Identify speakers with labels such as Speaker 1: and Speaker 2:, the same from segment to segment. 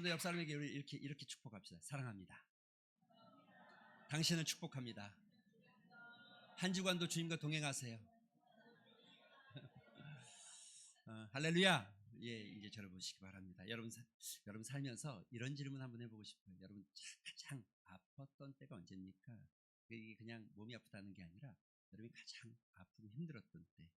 Speaker 1: 오늘도 옆 사람에게 이렇게 축복합시다. 사랑합니다. 당신을 축복합니다. 한 주간도 주님과 동행하세요. 할렐루야. 예, 이제 저를 보시기 바랍니다. 여러분 살면서 이런 질문 한번 해보고 싶어요. 여러분 가장 아팠던 때가 언제입니까? 이게 그냥 몸이 아프다는 게 아니라 여러분이 가장 아프고 힘들었던 때.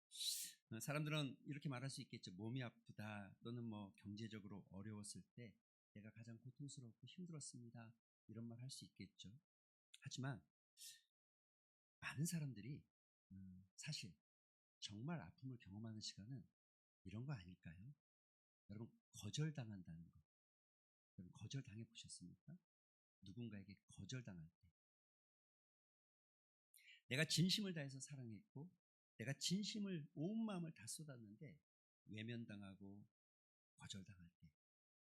Speaker 1: 사람들은 이렇게 말할 수 있겠죠. 몸이 아프다 또는 뭐 경제적으로 어려웠을 때 내가 가장 고통스럽고 힘들었습니다. 이런 말 할 수 있겠죠. 하지만 많은 사람들이 사실 정말 아픔을 경험하는 시간은 이런 거 아닐까요? 여러분 거절당한다는 거. 여러분 거절당해 보셨습니까? 누군가에게 거절당할 때 내가 진심을 다해서 사랑했고 내가 진심을 온 마음을 다 쏟았는데 외면당하고 거절당할 때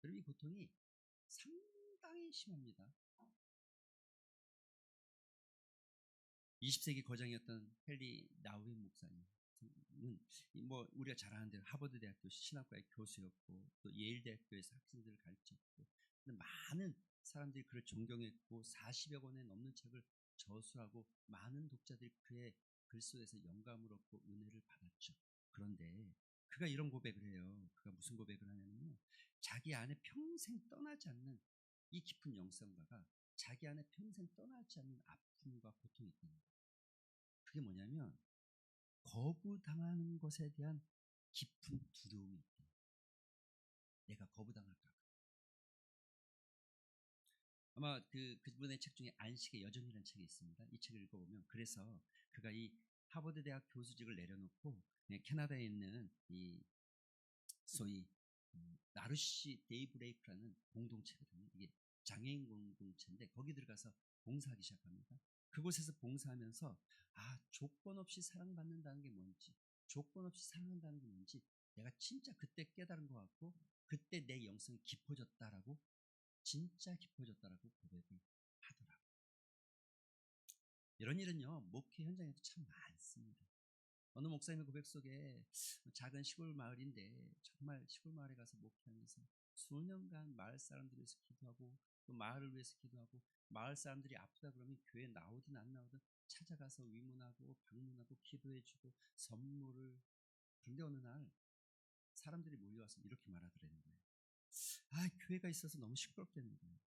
Speaker 1: 여러분 이 고통이 상당히 심합니다. 20세기 거장이었던 헨리 나우엔 목사님은 뭐 우리가 잘 아는 대로 하버드 대학교 신학과의 교수였고 또 예일 대학교에서 학생들을 가르쳤고 많은 사람들이 그를 존경했고 40여 권에 넘는 책을 저술하고 많은 독자들이 그의 글 속에서 영감을 얻고 은혜를 받았죠. 그런데 그가 이런 고백을 해요. 그가 무슨 고백을 하냐면요. 자기 안에 평생 떠나지 않는 이 깊은 영성가가 자기 안에 평생 떠나지 않는 아픔과 고통이 있다는 거예요. 그게 뭐냐면 거부당하는 것에 대한 깊은 두려움이 있대요. 내가 거부당할까 봐. 아마 그분의 책 중에 안식의 여정이라는 책이 있습니다. 이 책을 읽어보면 그래서 그가 이 하버드 대학 교수직을 내려놓고 캐나다에 있는 이 소위 나르시 데이브레이크라는 공동체거든요. 이게 장애인 공동체인데 거기 들어가서 봉사하기 시작합니다. 그곳에서 봉사하면서 조건 없이 사랑받는다는 게 뭔지, 조건 없이 사랑한다는 게 뭔지 내가 진짜 그때 깨달은 것 같고 그때 내 영성이 깊어졌다라고, 진짜 깊어졌다라고 고백을 하더라고요. 이런 일은요 목회 현장에도 참 많습니다. 어느 목사님의 고백 속에 작은 시골 마을인데 정말 시골 마을에 가서 목회하면서 수년간 마을 사람들을 위해서 기도하고 또 마을을 위해서 기도하고 마을 사람들이 아프다 그러면 교회에 나오든 안 나오든 찾아가서 위문하고 방문하고 기도해주고 선물을. 그런데 어느 날 사람들이 몰려와서 이렇게 말하더라는 거예요. 교회가 있어서 너무 시끄럽다는 거예요.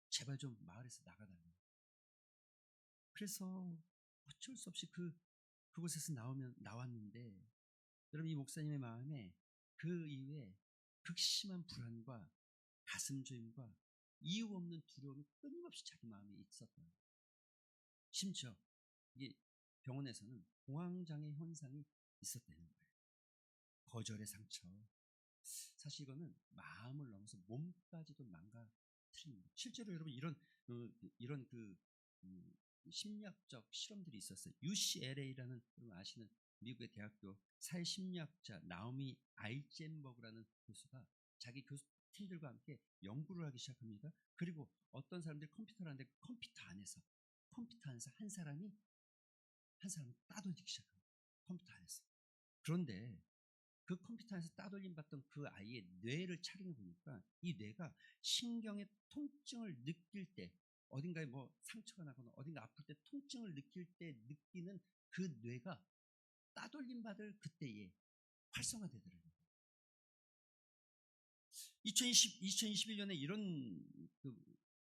Speaker 1: 제발 좀 마을에서 나가달라고. 그래서 어쩔 수 없이 그곳에서 나왔는데 여러분 이 목사님의 마음에 그 이후에 극심한 불안과 가슴 조임과 이유 없는 두려움이 끊임없이 자기 마음에 있었던 거예요. 심지어 이게 병원에서는 공황장애 현상이 있었다는 거예요. 거절의 상처. 사실 이거는 마음을 넘어서 몸까지도 망가뜨리는 거예요. 실제로 여러분 이런 심리학적 실험들이 있었어요. UCLA라는 여러분 아시는 미국의 대학교 사회심리학자 나오미 아이젠버그라는 교수가 자기 교수팀들과 함께 연구를 하기 시작합니다. 그리고 어떤 사람들이 컴퓨터를 하는데 컴퓨터 안에서 한 사람이 따돌리기 시작합니다. 컴퓨터 안에서. 그런데 그 컴퓨터 안에서 따돌림 받던 그 아이의 뇌를 촬영해 보니까 이 뇌가 신경의 통증을 느낄 때, 어딘가에 뭐 상처가 나거나 어딘가 아플 때 통증을 느낄 때 느끼는 그 뇌가 따돌림 받을 그때에 활성화되더라고요. 2021년에 이런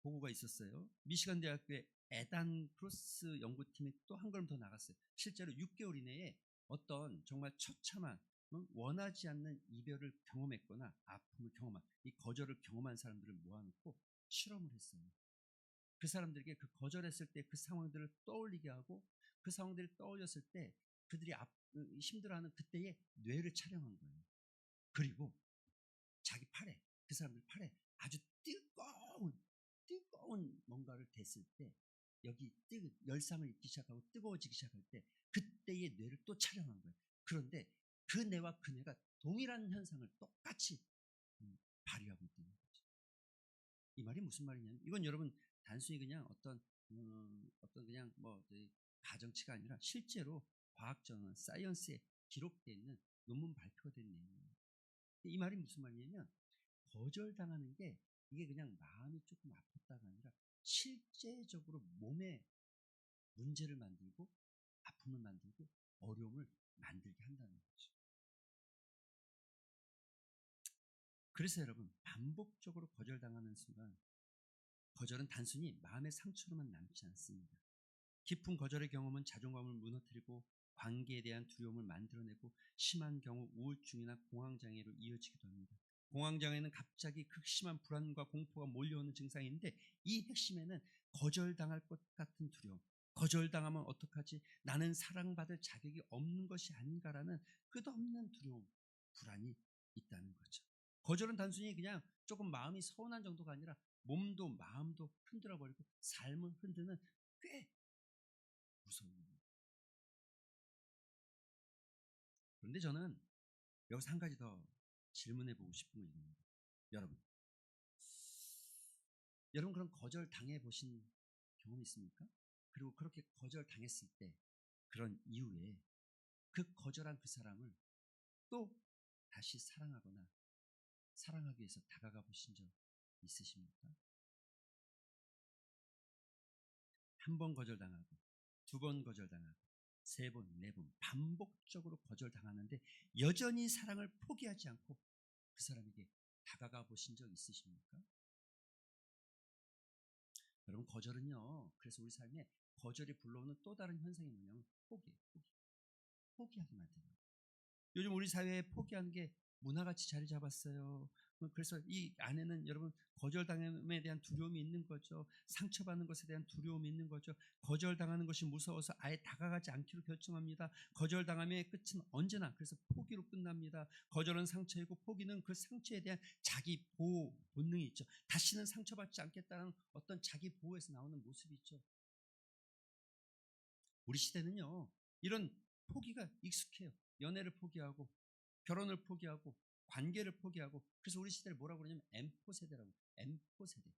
Speaker 1: 보고가 있었어요. 미시간 대학교의 에단 크로스 연구팀이 또 한 걸음 더 나갔어요. 실제로 6개월 이내에 어떤 정말 처참한 원하지 않는 이별을 경험했거나 아픔을 경험한, 이 거절을 경험한 사람들을 모아놓고 실험을 했어요. 그 사람들에게 그 거절했을 때 그 상황들을 떠올리게 하고 그 상황들을 떠올렸을 때 그들이 힘들어하는 그때의 뇌를 촬영한 거예요. 그리고 자기 팔에, 그 사람들 팔에 아주 뜨거운 뭔가를 댔을 때 여기 열상을 입기 시작하고 뜨거워지기 시작할 때 그때의 뇌를 또 촬영한 거예요. 그런데 그 뇌와 그 뇌가 동일한 현상을 똑같이 발휘하고 있다는 거죠. 이 말이 무슨 말이냐면 이건 여러분 단순히 그냥 어떤 그냥 가정치가 아니라 실제로 과학저널 사이언스에 기록되어 있는 논문 발표된 내용이에요. 이 말이 무슨 말이냐면 거절당하는 게 이게 그냥 마음이 조금 아팠다가 아니라 실제적으로 몸에 문제를 만들고 아픔을 만들고 어려움을 만들게 한다는 거죠. 그래서 여러분, 반복적으로 거절당하는 순간 거절은 단순히 마음의 상처로만 남지 않습니다. 깊은 거절의 경험은 자존감을 무너뜨리고 관계에 대한 두려움을 만들어내고 심한 경우 우울증이나 공황장애로 이어지기도 합니다. 공황장애는 갑자기 극심한 불안과 공포가 몰려오는 증상인데 이 핵심에는 거절당할 것 같은 두려움, 거절당하면 어떡하지? 나는 사랑받을 자격이 없는 것이 아닌가라는 끝없는 두려움, 불안이 있다는 거죠. 거절은 단순히 그냥 조금 마음이 서운한 정도가 아니라 몸도 마음도 흔들어버리고 삶을 흔드는 꽤 무서운 겁니다. 그런데 저는 여기서 한 가지 더 질문해 보고 싶은 건 이겁니다. 여러분 그런 거절 당해 보신 경험 있습니까? 그리고 그렇게 거절 당했을 때 그런 이후에 그 거절한 그 사람을 또 다시 사랑하거나 사랑하기 위해서 다가가 보신 적 있으십니까? 한 번 거절당하고 두 번 거절당하고 세 번, 네 번 반복적으로 거절당하는데 여전히 사랑을 포기하지 않고 그 사람에게 다가가 보신 적 있으십니까? 여러분 거절은요, 그래서 우리 삶에 거절이 불러오는 또 다른 현상이 뭐냐면 포기하게 만드는 거예요. 요즘 우리 사회에 포기하는 게 문화같이 자리 잡았어요. 그래서 이 안에는 여러분 거절당함에 대한 두려움이 있는 거죠. 상처받는 것에 대한 두려움이 있는 거죠. 거절당하는 것이 무서워서 아예 다가가지 않기로 결정합니다. 거절당함의 끝은 언제나 그래서 포기로 끝납니다. 거절은 상처이고 포기는 그 상처에 대한 자기 보호 본능이 있죠. 다시는 상처받지 않겠다는 어떤 자기 보호에서 나오는 모습이 있죠. 우리 시대는요, 이런 포기가 익숙해요. 연애를 포기하고 결혼을 포기하고 관계를 포기하고, 그래서 우리 시대를 뭐라고 그러냐면 M4 세대라고. M4 세대.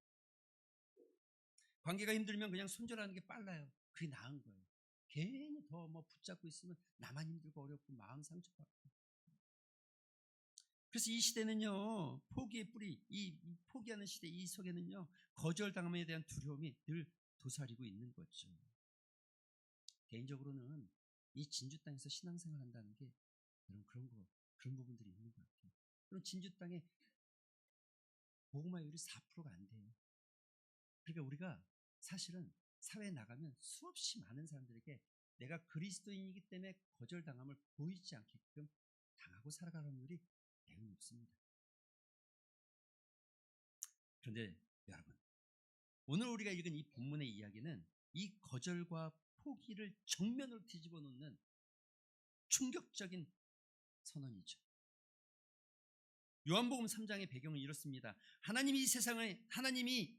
Speaker 1: 관계가 힘들면 그냥 손절하는 게 빨라요. 그게 나은 거예요. 괜히 더 뭐 붙잡고 있으면 나만 힘들고 어렵고 마음 상처받고. 그래서 이 시대는요, 포기의 뿌리, 이 포기하는 시대 이 속에는요, 거절당함에 대한 두려움이 늘 도사리고 있는 거죠. 개인적으로는 이 진주 땅에서 신앙생활 한다는 게 그런 부분들이 있는 것 같아요. 그럼 진주 땅에 복음화율이 4%가 안 돼요. 그러니까 우리가 사실은 사회에 나가면 수없이 많은 사람들에게 내가 그리스도인이기 때문에 거절당함을 보이지 않게끔 당하고 살아가는 확률이 매우 높습니다. 그런데 여러분, 오늘 우리가 읽은 이 본문의 이야기는 이 거절과 포기를 정면으로 뒤집어 놓는 충격적인 선언이죠. 요한복음 3장의 배경은 이렇습니다. 하나님이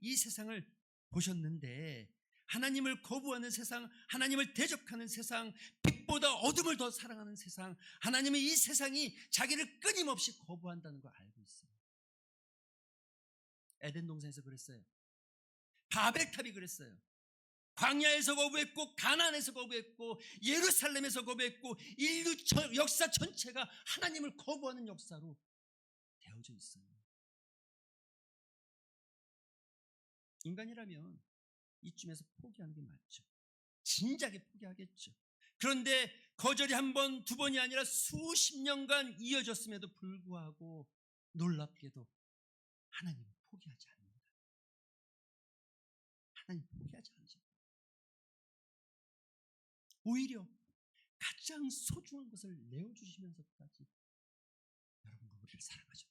Speaker 1: 이 세상을 보셨는데 하나님을 거부하는 세상, 하나님을 대적하는 세상, 빛보다 어둠을 더 사랑하는 세상, 하나님의 이 세상이 자기를 끊임없이 거부한다는 걸 알고 있어요. 에덴 동산에서 그랬어요. 바벨탑이 그랬어요. 광야에서 거부했고 가나안에서 거부했고 예루살렘에서 거부했고 인류 역사 전체가 하나님을 거부하는 역사로 되어져 있어요. 인간이라면 이쯤에서 포기하는 게 맞죠. 진작에 포기하겠죠. 그런데 거절이 한 번, 두 번이 아니라 수십 년간 이어졌음에도 불구하고 놀랍게도 하나님은 포기하지 않는다. 하나님 포기하지 않으십니다. 오히려 가장 소중한 것을 내어주시면서까지 여러분과 우리를 사랑하죠.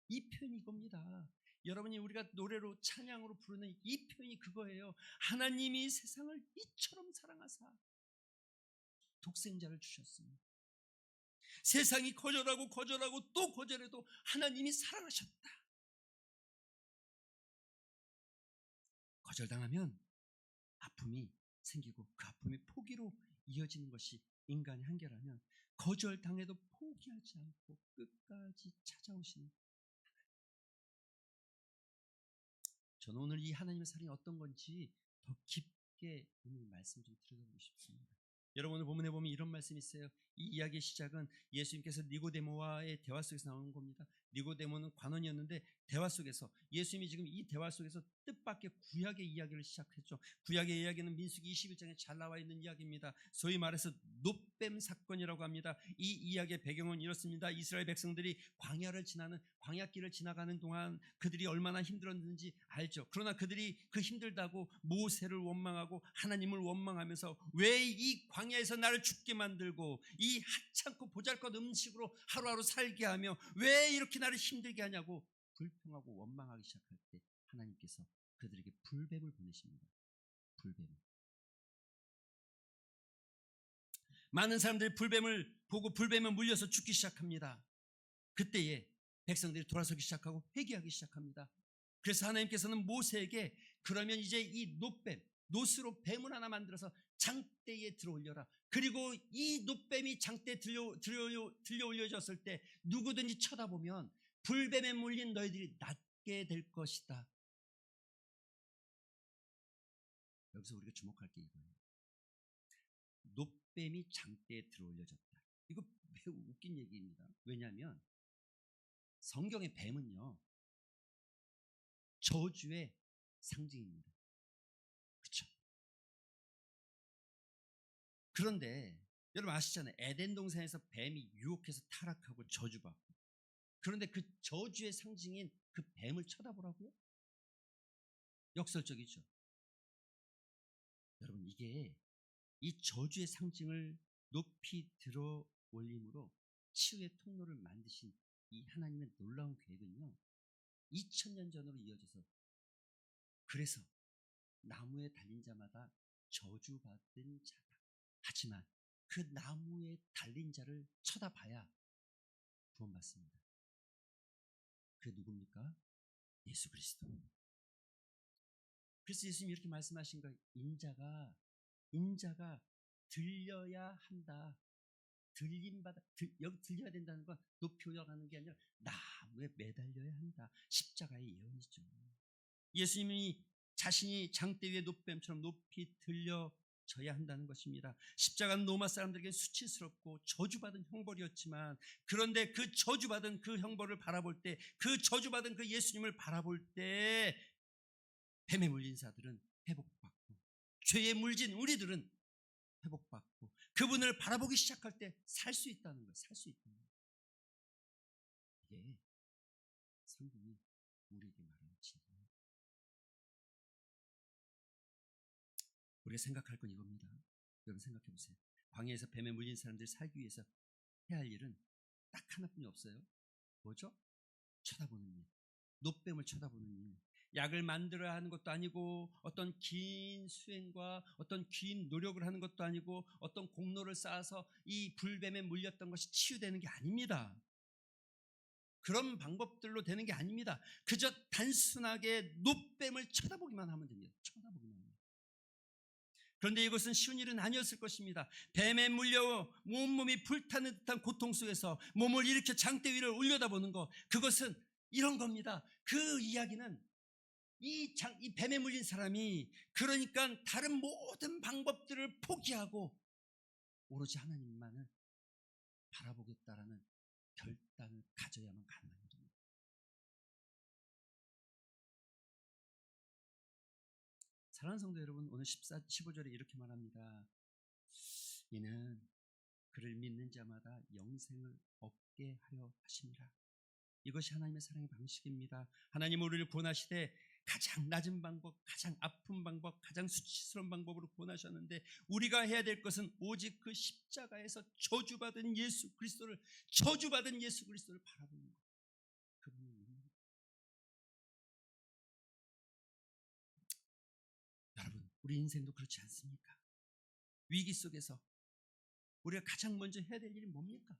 Speaker 1: 이 표현이 이겁니다. 여러분이 우리가 노래로 찬양으로 부르는 이 표현이 그거예요. 하나님이 세상을 이처럼 사랑하사 독생자를 주셨습니다. 세상이 거절하고 또 거절해도 하나님이 사랑하셨다. 거절당하면 아픔이 생기고 그 아픔이 포기로 이어지는 것이 인간의 한계라면 거절당해도 포기하지 않고 끝까지 찾아오시는, 저는 오늘 이 하나님의 사랑이 어떤 건지 더 깊게 오늘 말씀 좀 들어보고 싶습니다. 여러분 오늘 본문에 보면 이런 말씀이 있어요. 이 이야기의 시작은 예수님께서 니고데모와의 대화 속에서 나오는 겁니다. 니고데모는 관원이었는데 대화 속에서 예수님이 지금 이 대화 속에서 뜻밖의 구약의 이야기를 시작했죠. 구약의 이야기는 민수기 21장에 잘 나와 있는 이야기입니다. 소위 말해서 놋뱀 사건이라고 합니다. 이 이야기의 배경은 이렇습니다. 이스라엘 백성들이 광야길을 지나가는 동안 그들이 얼마나 힘들었는지 알죠. 그러나 그들이 그 힘들다고 모세를 원망하고 하나님을 원망하면서 왜 이 광야에서 나를 죽게 만들고 이 하찮고 보잘것 음식으로 하루하루 살게 하며 왜 이렇게 나를 힘들게 하냐고 불평하고 원망하기 시작할 때 하나님께서 그들에게 불뱀을 보내십니다. 불뱀. 많은 사람들이 불뱀을 보고 불뱀에 물려서 죽기 시작합니다. 그때에 백성들이 돌아서기 시작하고 회개하기 시작합니다. 그래서 하나님께서는 모세에게 그러면 이제 이 놋으로 뱀을 하나 만들어서 장대에 들어 올려라. 그리고 이 놋뱀이 장대에 들려 올려졌을 때 누구든지 쳐다보면 불뱀에 물린 너희들이 낫게 될 것이다. 여기서 우리가 주목할 게 이거예요. 놋뱀이 장대에 들어 올려졌다. 이거 매우 웃긴 얘기입니다. 왜냐하면 성경의 뱀은요 저주의 상징입니다. 그렇죠? 그런데 여러분 아시잖아요. 에덴 동산에서 뱀이 유혹해서 타락하고 저주받고, 그런데 그 저주의 상징인 그 뱀을 쳐다보라고요? 역설적이죠. 여러분 이게 이 저주의 상징을 높이 들어 올림으로 치유의 통로를 만드신 이 하나님의 놀라운 계획은요 2000년 전으로 이어져서, 그래서 나무에 달린 자마다 저주받은 자다. 하지만 그 나무에 달린 자를 쳐다봐야 구원받습니다. 그 누굽니까? 예수 그리스도. 그래서 예수님이 이렇게 말씀하신 거예요. 인자가 들려야 한다. 여기 들려야 된다는 건 높이 올라가는 게 아니라 나무에 매달려야 한다. 십자가의 예언이죠. 예수님이 자신이 장대 위에 놋뱀처럼 높이 들려져야 한다는 것입니다. 십자가는 로마 사람들에게 수치스럽고 저주받은 형벌이었지만, 그런데 그 저주받은 그 형벌을 바라볼 때, 그 저주받은 그 예수님을 바라볼 때 뱀에 물린 자들은 회복받고, 죄에 물진 우리들은 회복받고, 그분을 바라보기 시작할 때 살 수 있다는 거예요. 살 수 있다는 거예요. 이게 성경이 우리에게 말하는 진리입니다. 우리가 생각할 건 이겁니다. 여러분 생각해 보세요. 광야에서 뱀에 물린 사람들이 살기 위해서 해야 할 일은 딱 하나뿐이 없어요. 뭐죠? 쳐다보는 일. 놋뱀을 쳐다보는 일. 약을 만들어야 하는 것도 아니고, 어떤 긴 수행과 어떤 긴 노력을 하는 것도 아니고, 어떤 공로를 쌓아서 이 불뱀에 물렸던 것이 치유되는 게 아닙니다. 그런 방법들로 되는 게 아닙니다. 그저 단순하게 놋뱀을 쳐다보기만 하면 됩니다. 쳐다보기만 합니다. 그런데 이것은 쉬운 일은 아니었을 것입니다. 뱀에 물려 온몸이 불타는 듯한 고통 속에서 몸을 일으켜 장대 위를 올려다보는 것, 그것은 이런 겁니다. 그 이야기는 이 뱀에 물린 사람이 그러니까 다른 모든 방법들을 포기하고 오로지 하나님만을 바라보겠다라는 결단을 가져야만 가능한 일입니다. 사랑하는 성도 여러분, 오늘 15절에 이렇게 말합니다. 이는 그를 믿는 자마다 영생을 얻게 하려 하심이라. 이것이 하나님의 사랑의 방식입니다. 하나님 우리를 구원하시되 가장 낮은 방법, 가장 아픈 방법, 가장 수치스러운 방법으로 구원하셨는데, 우리가 해야 될 것은 오직 그 십자가에서 저주받은 예수 그리스도를 바라보는 것. 그분을 믿는 것. 여러분, 우리 인생도 그렇지 않습니까? 위기 속에서 우리가 가장 먼저 해야 될 일이 뭡니까?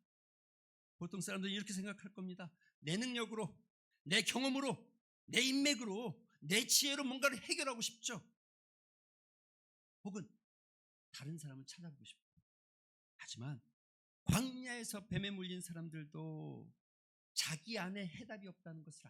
Speaker 1: 보통 사람들은 이렇게 생각할 겁니다. 내 능력으로, 내 경험으로, 내 인맥으로, 내 지혜로 뭔가를 해결하고 싶죠. 혹은 다른 사람을 찾아보고 싶고. 하지만 광야에서 뱀에 물린 사람들도 자기 안에 해답이 없다는 것을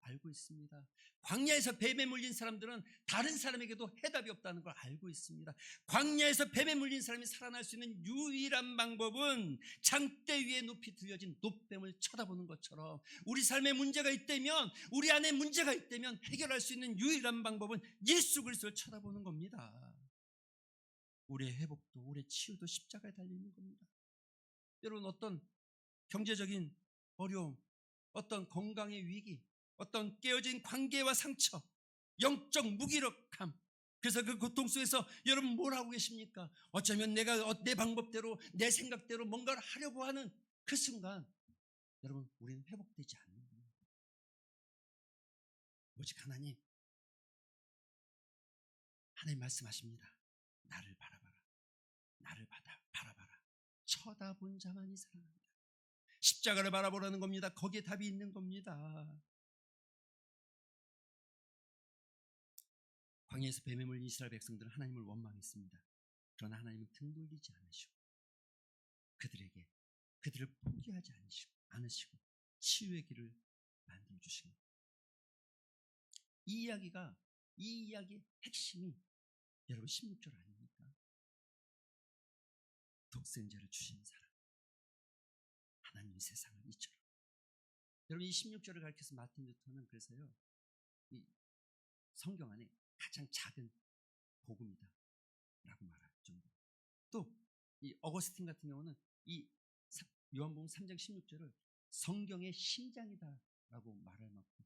Speaker 1: 알고 있습니다. 광야에서 뱀에 물린 사람들은 다른 사람에게도 해답이 없다는 걸 알고 있습니다. 광야에서 뱀에 물린 사람이 살아날 수 있는 유일한 방법은 장대 위에 높이 들여진 놋뱀을 쳐다보는 것처럼 우리 삶에 문제가 있다면, 우리 안에 문제가 있다면 해결할 수 있는 유일한 방법은 예수 그리스도를 쳐다보는 겁니다. 우리의 회복도, 우리의 치유도 십자가에 달리는 겁니다. 여러분, 어떤 경제적인 어려움, 어떤 건강의 위기, 어떤 깨어진 관계와 상처, 영적 무기력함, 그래서 그 고통 속에서 여러분 뭘 하고 계십니까? 어쩌면 내가 내 방법대로, 내 생각대로 뭔가를 하려고 하는 그 순간 여러분, 우리는 회복되지 않는 겁니다. 오직 하나님 말씀하십니다. 나를 바라봐라. 나를 바라봐라. 쳐다본 자만이 살아납니다. 십자가를 바라보라는 겁니다. 거기에 답이 있는 겁니다. 광야에서 뱀에 물린 이스라엘 백성들은 하나님을 원망했습니다. 그러나 하나님은 등 돌리지 않으시고 그들을 포기하지 않으시고 치유의 길을 만들어주신 겁니다. 이 이야기의 핵심이 여러분 16절 아닙니까? 독생자를 주신 사랑, 하나님이 세상을 이처럼. 여러분, 이 16절을 가르쳐서 마틴 루터는 그래서요, 이 성경 안에 가장 작은 복음이다 라고 말할 정도. 또 이 어거스틴 같은 경우는 이 요한복음 3장 16절을 성경의 심장이다 라고 말할 만큼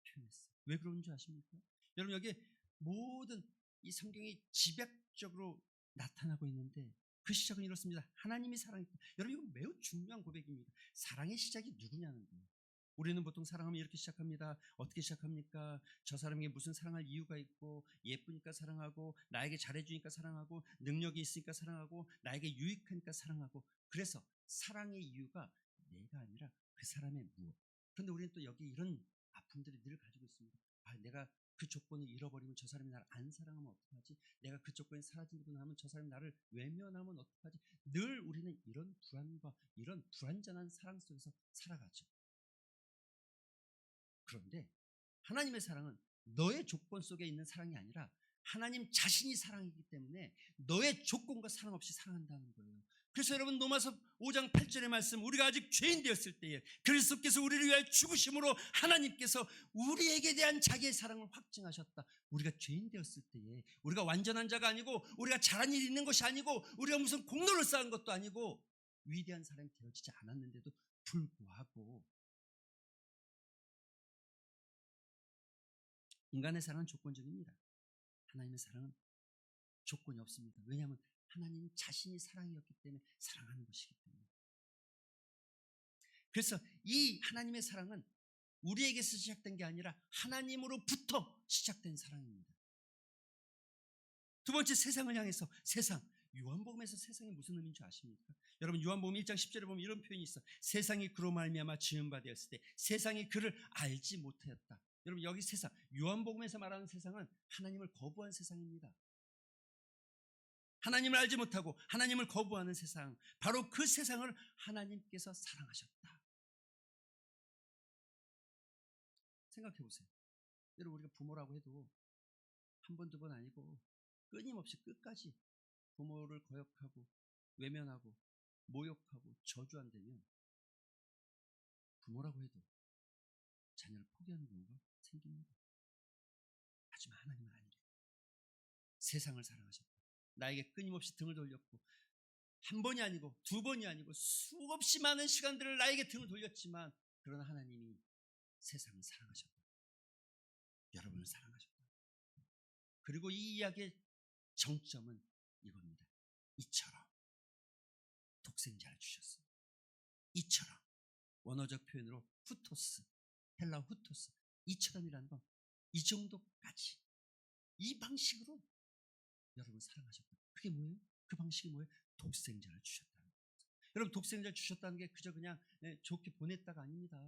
Speaker 1: 표현했어요. 왜 그런 줄 아십니까? 여러분, 여기에 모든 이 성경이 집약적으로 나타나고 있는데 그 시작은 이렇습니다. 하나님이 사랑했다. 여러분, 이건 매우 중요한 고백입니다. 사랑의 시작이 누구냐는 거예요. 우리는 보통 사랑하면 이렇게 시작합니다. 어떻게 시작합니까? 저 사람에게 무슨 사랑할 이유가 있고, 예쁘니까 사랑하고, 나에게 잘해주니까 사랑하고, 능력이 있으니까 사랑하고, 나에게 유익하니까 사랑하고. 그래서 사랑의 이유가 내가 아니라 그 사람의 무엇. 그런데 우리는 또 여기 이런 아픔들이 늘 가지고 있습니다. 내가 그 조건을 잃어버리면 저 사람이 나를 안 사랑하면 어떡하지? 내가 그 조건이 사라지고 나면 저 사람이 나를 외면하면 어떡하지? 늘 우리는 이런 불안과 이런 불완전한 사랑 속에서 살아가죠. 그런데 하나님의 사랑은 너의 조건 속에 있는 사랑이 아니라 하나님 자신이 사랑이기 때문에 너의 조건과 상관없이 사랑한다는 거예요. 그래서 여러분, 로마서 5장 8절의 말씀, 우리가 아직 죄인 되었을 때에 그리스도께서 우리를 위하여 죽으심으로 하나님께서 우리에게 대한 자기의 사랑을 확증하셨다. 우리가 죄인 되었을 때에, 우리가 완전한 자가 아니고, 우리가 잘한 일이 있는 것이 아니고, 우리가 무슨 공로를 쌓은 것도 아니고, 위대한 사람이 되어지지 않았는데도 불구하고 인간의 사랑은 조건적입니다. 하나님의 사랑은 조건이 없습니다. 왜냐하면 하나님 자신이 사랑이었기 때문에 사랑하는 것이기 때문에. 그래서 이 하나님의 사랑은 우리에게서 시작된 게 아니라 하나님으로부터 시작된 사랑입니다. 두 번째, 세상을 향해서. 세상, 요한복음에서 세상이 무슨 의미인 줄 아십니까? 여러분, 요한복음 1장 10절에 보면 이런 표현이 있어. 세상이 그로 말미암아 지은 바 되었을 때 세상이 그를 알지 못하였다. 여러분, 여기 세상, 요한복음에서 말하는 세상은 하나님을 거부한 세상입니다. 하나님을 알지 못하고 하나님을 거부하는 세상, 바로 그 세상을 하나님께서 사랑하셨다. 생각해 보세요. 여러분, 우리가 부모라고 해도 한 번, 두 번 아니고 끊임없이 끝까지 부모를 거역하고 외면하고 모욕하고 저주한다면 부모라고 해도 자녀를 포기하는 경우가 생깁니다. 하지만 하나님은 아니래요. 세상을 사랑하셨다. 나에게 끊임없이 등을 돌렸고, 한 번이 아니고 두 번이 아니고 수없이 많은 시간들을 나에게 등을 돌렸지만, 그러나 하나님이 세상을 사랑하셨다. 여러분을 사랑하셨다. 그리고 이 이야기의 정점은 이겁니다. 이처럼 독생자를 주셨습니다. 이처럼, 원어적 표현으로 후토스, 헬라어 후토스, 이처럼이라는 건 이 정도까지, 이 방식으로 여러분 사랑하셨다. 그게 뭐예요? 그 방식이 뭐예요? 독생자를 주셨다는 거예요. 여러분, 독생자를 주셨다는 게 그저 그냥 좋게 보냈다가 아닙니다.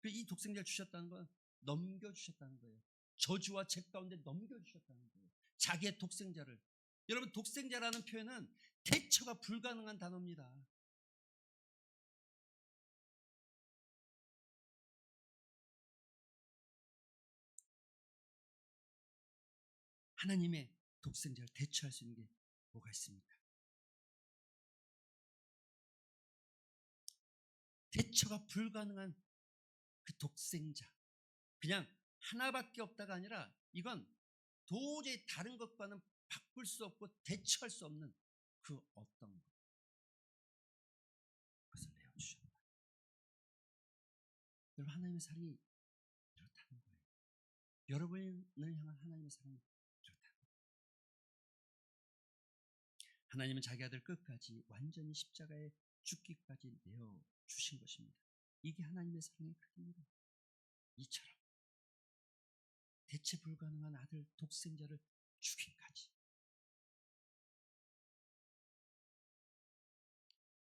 Speaker 1: 이 독생자를 주셨다는 건 넘겨주셨다는 거예요. 저주와 죄 가운데 넘겨주셨다는 거예요. 자기의 독생자를. 여러분, 독생자라는 표현은 대처가 불가능한 단어입니다. 하나님의 독생자를 대처할 수 있는 게 뭐가 있습니까? 대처가 불가능한 그 독생자, 그냥 하나밖에 없다가 아니라 이건 도저히 다른 것과는 바꿀 수 없고 대처할 수 없는 그 어떤 것, 그것을 내어주셨다. 여러분, 하나님의 사랑이 이렇다는 거예요. 여러분을 향한 하나님의 사랑이 이렇다는 거예요. 하나님은 자기 아들 끝까지 완전히 십자가에 죽기까지 내어주신 것입니다. 이게 하나님의 사랑의 크기입니다. 이처럼 대체 불가능한 아들 독생자를 죽기까지.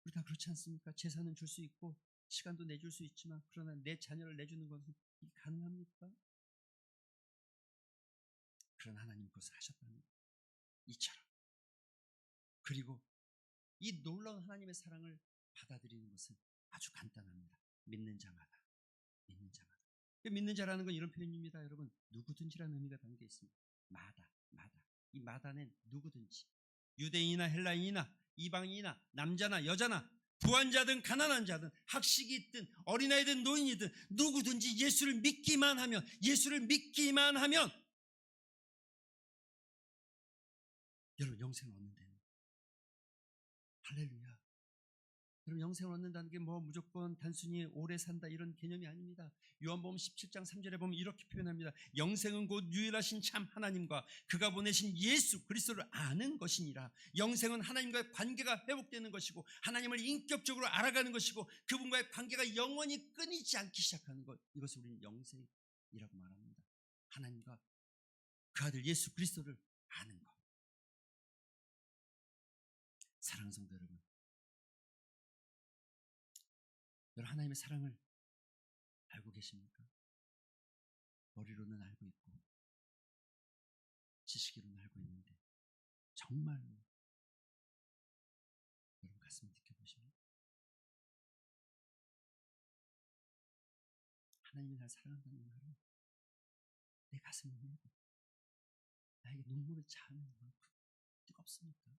Speaker 1: 우리 다 그렇지 않습니까? 재산은 줄 수 있고 시간도 내줄 수 있지만, 그러나 내 자녀를 내주는 것은 가능합니까? 그런 하나님 그것을 하셨다는 거예요. 이처럼. 그리고 이 놀라운 하나님의 사랑을 받아들이는 것은 아주 간단합니다. 믿는 자마다. 믿는 자마다. 믿는 자라는 건 이런 표현입니다. 여러분, 누구든지라는 의미가 담겨 있습니다. 마다. 이 마다는 누구든지, 유대인이나 헬라인이나 이방인이나 남자나 여자나 부한자든 가난한 자든 학식이 있든 어린아이든 노인이든 누구든지 예수를 믿기만 하면 여러분 영생을 얻는 데는, 할렐루야. 여러분, 영생을 얻는다는 게 뭐 무조건 단순히 오래 산다 이런 개념이 아닙니다. 요한복음 17장 3절에 보면 이렇게 표현합니다. 영생은 곧 유일하신 참 하나님과 그가 보내신 예수 그리스도를 아는 것이니라. 영생은 하나님과의 관계가 회복되는 것이고, 하나님을 인격적으로 알아가는 것이고, 그분과의 관계가 영원히 끊이지 않기 시작하는 것, 이것을 우리는 영생이라고 말합니다. 하나님과 그 아들 예수 그리스도를 아는 것. 사랑하는 성도 여러분, 하나님의 사랑을 알고 계십니까? 머리로는 알고 있고 지식으로는 알고 있는데 정말로 여러분 가슴을 느껴보십니까? 하나님이 날 사랑한다는 말은 내 가슴을 울고 나에게 눈물을 자아내는 만큼 뜨겁습니까?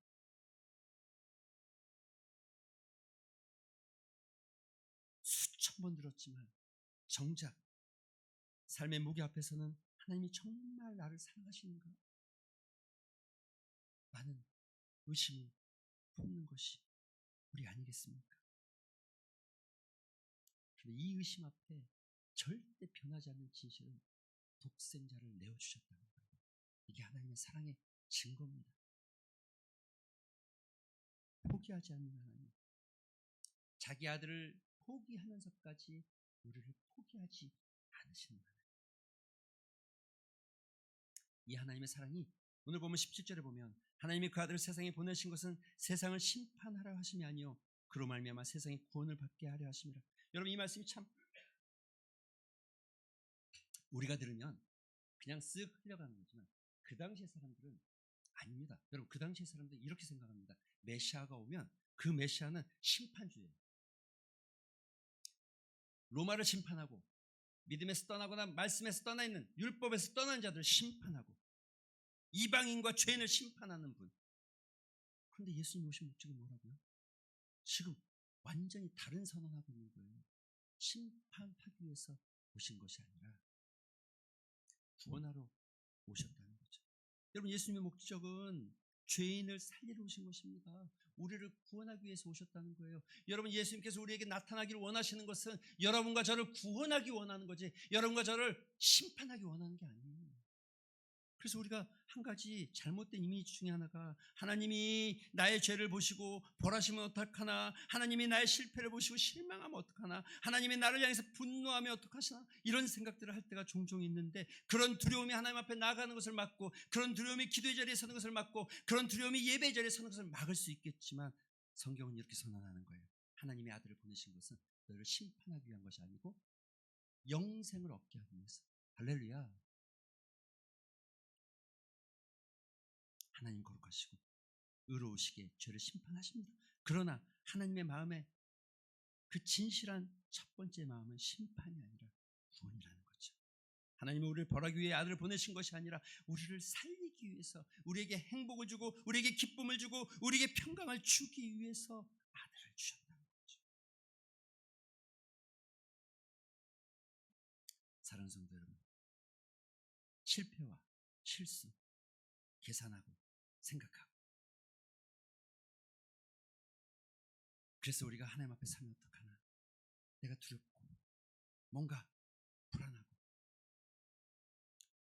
Speaker 1: 수천 번 들었지만 정작 삶의 무게 앞에서는 하나님이 정말 나를 사랑하시는가? 많은 의심을 품는 것이 우리 아니겠습니까? 그런데 이 의심 앞에 절대 변하지 않는 진실은 독생자를 내어주셨다는 거예요. 이게 하나님의 사랑의 증거입니다. 포기하지 않는 하나님, 자기 아들을 포기하면서까지 우리를 포기하지 않으시는 하나님. 이 하나님의 사랑이 오늘 보면 17절에 보면, 하나님이 그 아들을 세상에 보내신 것은 세상을 심판하라 하심이 아니요 그로 말미암아 세상이 구원을 받게 하려 하심이라. 여러분, 이 말씀이 참 우리가 들으면 그냥 쓱 흘려가는 거지만 그 당시의 사람들은 아닙니다. 여러분, 그 당시의 사람들은 이렇게 생각합니다. 메시아가 오면 그 메시아는 심판주예요. 로마를 심판하고 믿음에서 떠나거나 말씀에서 떠나 있는, 율법에서 떠난 자들을 심판하고 이방인과 죄인을 심판하는 분. 그런데 예수님 오신 목적이 뭐라고요? 지금 완전히 다른 선언하고 있는 거예요. 심판하기 위해서 오신 것이 아니라 구원하러 오셨다는 거죠. 여러분, 예수님의 목적은 죄인을 살리러 오신 것입니다. 우리를 구원하기 위해서 오셨다는 거예요. 여러분, 예수님께서 우리에게 나타나기를 원하시는 것은 여러분과 저를 구원하기 원하는 거지, 여러분과 저를 심판하기 원하는 게 아니에요. 그래서 우리가 한 가지 잘못된 이미지 중에 하나가, 하나님이 나의 죄를 보시고 벌하시면 어떡하나, 하나님이 나의 실패를 보시고 실망하면 어떡하나, 하나님이 나를 향해서 분노하면 어떡하시나, 이런 생각들을 할 때가 종종 있는데, 그런 두려움이 하나님 앞에 나가는 것을 막고, 그런 두려움이 기도의 자리에 서는 것을 막고, 그런 두려움이 예배의 자리에 서는 것을 막을 수 있겠지만, 성경은 이렇게 선언하는 거예요. 하나님의 아들을 보내신 것은 너를 심판하기 위한 것이 아니고 영생을 얻게 하기 위해서. 할렐루야. 하나님 거룩하시고 의로우시게 죄를 심판하십니다. 그러나 하나님의 마음에 그 진실한 첫 번째 마음은 심판이 아니라 구원이라는 거죠. 하나님은 우리를 벌하기 위해 아들을 보내신 것이 아니라 우리를 살리기 살기 위해서, 우리에게 행복을 주고 우리에게 기쁨을 주고 우리에게 평강을 주기 위해서 아들을 주셨다는 거죠. 사랑하는 성도 여러분, 실패와 실수 계산하고 생각하고, 그래서 우리가 하나님 앞에 서면 어떡하나, 내가 두렵고 뭔가 불안하고.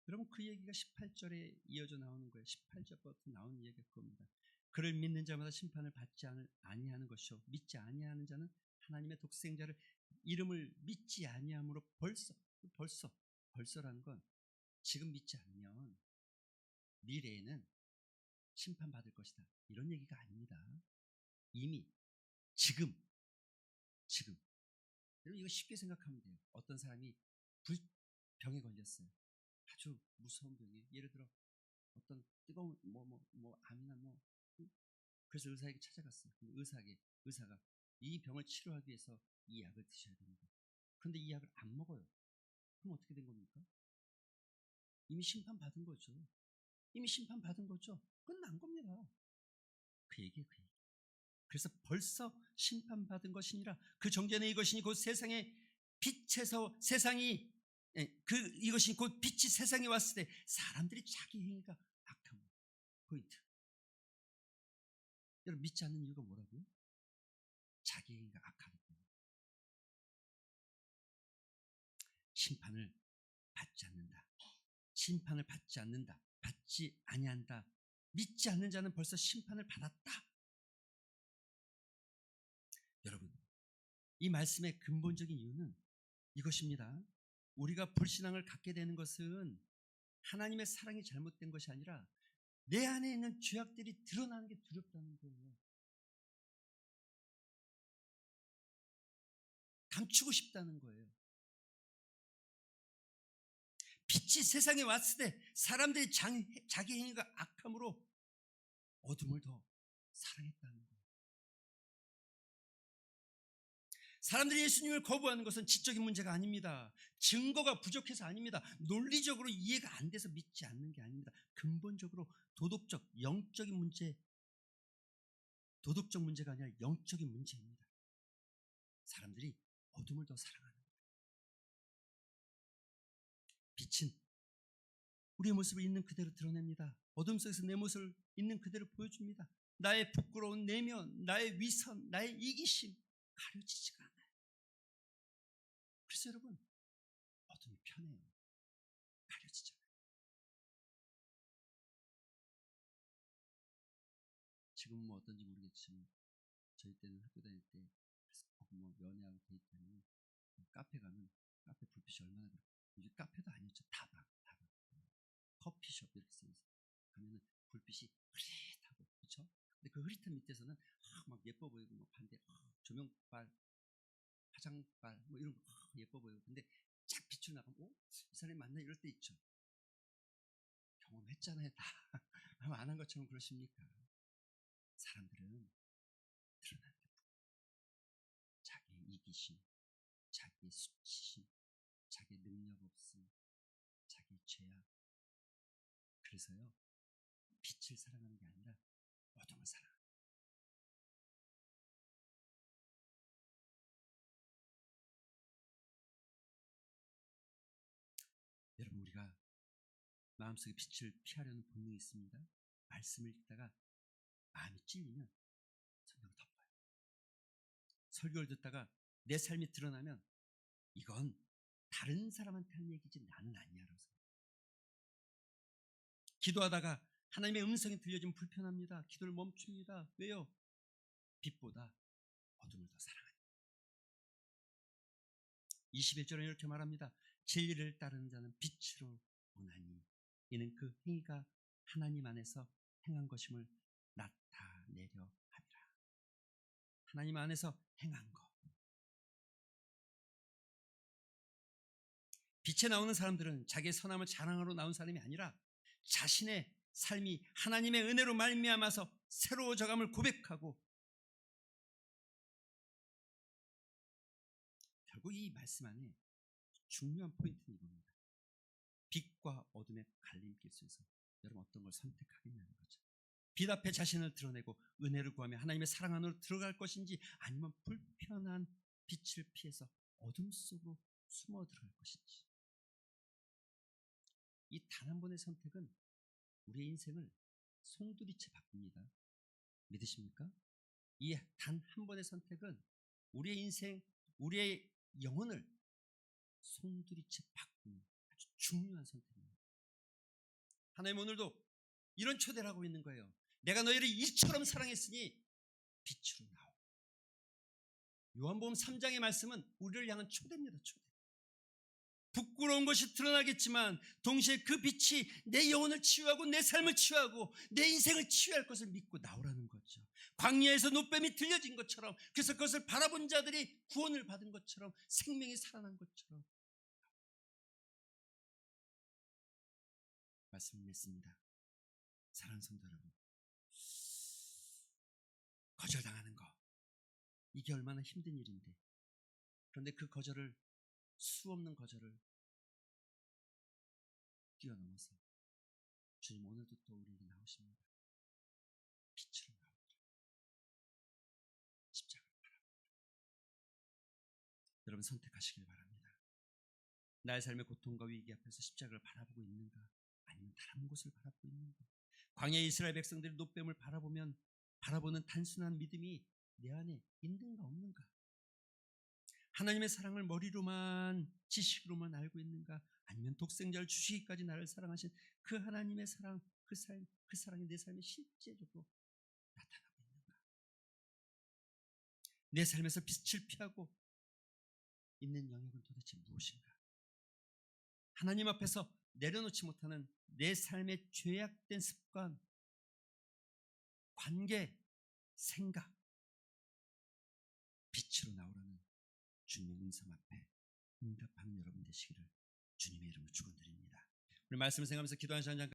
Speaker 1: 여러분, 그 얘기가 18절에 이어져 나오는 거예요. 18절부터 나오는 얘기가 그겁니다. 그를 믿는 자마다 심판을 받지 아니하는 것이요, 믿지 아니하는 자는 하나님의 독생자를 이름을 믿지 아니함으로 벌써라는 건 지금 믿지 않으면 미래에는 심판받을 것이다, 이런 얘기가 아닙니다. 이미 지금. 여러분, 이거 쉽게 생각하면 돼요. 어떤 사람이 병에 걸렸어요. 아주 무서운 병이에요. 예를 들어 어떤 뜨거운 암이나 그래서 의사에게 찾아갔어요. 근데 의사가 이 병을 치료하기 위해서 이 약을 드셔야 됩니다. 그런데 이 약을 안 먹어요. 그럼 어떻게 된 겁니까? 이미 심판받은 거죠. 끝난 겁니다. 그 얘기. 그래서 벌써 심판받은 것이니라. 그 정죄는 이것이니 곧 세상의 빛에서 이것이 곧 빛이 세상에 왔을 때 사람들이 자기 행위가 악함. 포인트. 여러분, 믿지 않는 이유가 뭐라고요? 자기 행위가 악하기 때문에. 심판을 받지 않는다. 받지 아니한다. 믿지 않는 자는 벌써 심판을 받았다. 여러분, 이 말씀의 근본적인 이유는 이것입니다. 우리가 불신앙을 갖게 되는 것은 하나님의 사랑이 잘못된 것이 아니라 내 안에 있는 죄악들이 드러나는 게 두렵다는 거예요. 감추고 싶다는 거예요. 빛이 세상에 왔을 때 사람들이 자기 행위가 악함으로 어둠을 더 사랑했다는 거예요. 사람들이 예수님을 거부하는 것은 지적인 문제가 아닙니다. 증거가 부족해서 아닙니다. 논리적으로 이해가 안 돼서 믿지 않는 게 아닙니다. 근본적으로 도덕적, 영적인 문제, 도덕적 문제가 아니라 영적인 문제입니다. 사람들이 어둠을 더 사랑하는 거예요. 빛은 우리의 모습을 있는 그대로 드러냅니다. 어둠 속에서 내 모습을 있는 그대로 보여줍니다. 나의 부끄러운 내면, 나의 위선, 나의 이기심 가려지지가 않아요. 그래서 여러분, 어둠이 편해요. 가려지잖아요. 지금은 어떤지 모르겠지만 저희 때는 학교 다닐 때 연애하고 데이트하면 카페 가면 카페 불빛이 얼마나 그렇고, 이게 카페도 아니었죠. 다방 커피숍 이렇게 써있어요. 가면은 불빛이 흐릿하고, 그렇죠? 근데 그 흐릿한 밑에서는 막 예뻐 보이고, 반대 조명빨, 화장빨 이런 거 예뻐 보이고, 근데 쫙 비추고 나가면 이 사람이 맞나 이럴 때 있죠. 경험했잖아요, 다. 안 한 것처럼 그러십니까? 사람들은 드러나는 게 자기의 이기심, 자기의 수치심, 자기의 능력 없음, 자기의 죄악. 그래서요, 빛을 사랑하는 게 아니라 어둠을 사랑하는 거예요. 여러분, 우리가 마음속에 빛을 피하려는 본능이 있습니다. 말씀을 읽다가 마음이 찔리면 성경을 덮어요. 설교를 듣다가 내 삶이 드러나면 이건 다른 사람한테 한 얘기지 나는 아니야라서. 기도하다가 하나님의 음성이 들려지면 불편합니다. 기도를 멈춥니다. 왜요? 빛보다 어둠을 더 사랑하니까. 21절은 이렇게 말합니다. 진리를 따르는 자는 빛으로 오나니 이는 그 행위가 하나님 안에서 행한 것임을 나타내려 함이라. 하나님 안에서 행한 것. 빛에 나오는 사람들은 자기의 선함을 자랑하러 나온 사람이 아니라 자신의 삶이 하나님의 은혜로 말미암아서 새로워져감을 고백하고, 결국 이 말씀 안에 중요한 포인트는 이겁니다. 빛과 어둠의 갈림길 속에서 여러분 어떤 걸 선택하겠냐는 거죠. 빛 앞에 자신을 드러내고 은혜를 구하며 하나님의 사랑 안으로 들어갈 것인지, 아니면 불편한 빛을 피해서 어둠 속으로 숨어 들어갈 것인지. 이 단 한 번의 선택은 우리의 인생을 송두리째 바꿉니다. 믿으십니까? 이 단 한 번의 선택은 우리의 인생, 우리의 영혼을 송두리째 바꾸는 아주 중요한 선택입니다. 하나님 오늘도 이런 초대를 하고 있는 거예요. 내가 너희를 이처럼 사랑했으니 빛으로 나오. 요한복음 3장의 말씀은 우리를 향한 초대입니다. 초대. 부끄러운 것이 드러나겠지만 동시에 그 빛이 내 영혼을 치유하고 내 삶을 치유하고 내 인생을 치유할 것을 믿고 나오라는 거죠. 광야에서 노뱀이 들려진 것처럼, 그래서 그것을 바라본 자들이 구원을 받은 것처럼, 생명이 살아난 것처럼 말씀을 맺습니다. 사랑하는 성도 여러분, 거절당하는 거, 이게 얼마나 힘든 일인데, 그런데 그 거절을, 수없는 거절을 뛰어넘어서 주님 오늘도 또 우리에게 나오십니다. 빛으로 나오기를, 십자가를 바라보기를. 여러분 선택하시길 바랍니다. 나의 삶의 고통과 위기 앞에서 십자가를 바라보고 있는가, 아니면 다른 곳을 바라보고 있는가? 광야의 이스라엘 백성들이 노뱀을 바라보는 단순한 믿음이 내 안에 있는가 없는가? 하나님의 사랑을 머리로만, 지식으로만 알고 있는가? 아니면 독생자를 주시기까지 나를 사랑하신 그 하나님의 사랑, 그 사랑이 내 삶에 실제적으로 나타나고 있는가? 내 삶에서 빛을 피하고 있는 영역은 도대체 무엇인가? 하나님 앞에서 내려놓지 못하는 내 삶의 죄악된 습관, 관계, 생각, 빛으로 나오라는 주님의 음성 앞에 응답하는 여러분 되시기를 주님의 이름으로 축원드립니다. 우리 말씀을 생각하면서 기도하는 시간 잠깐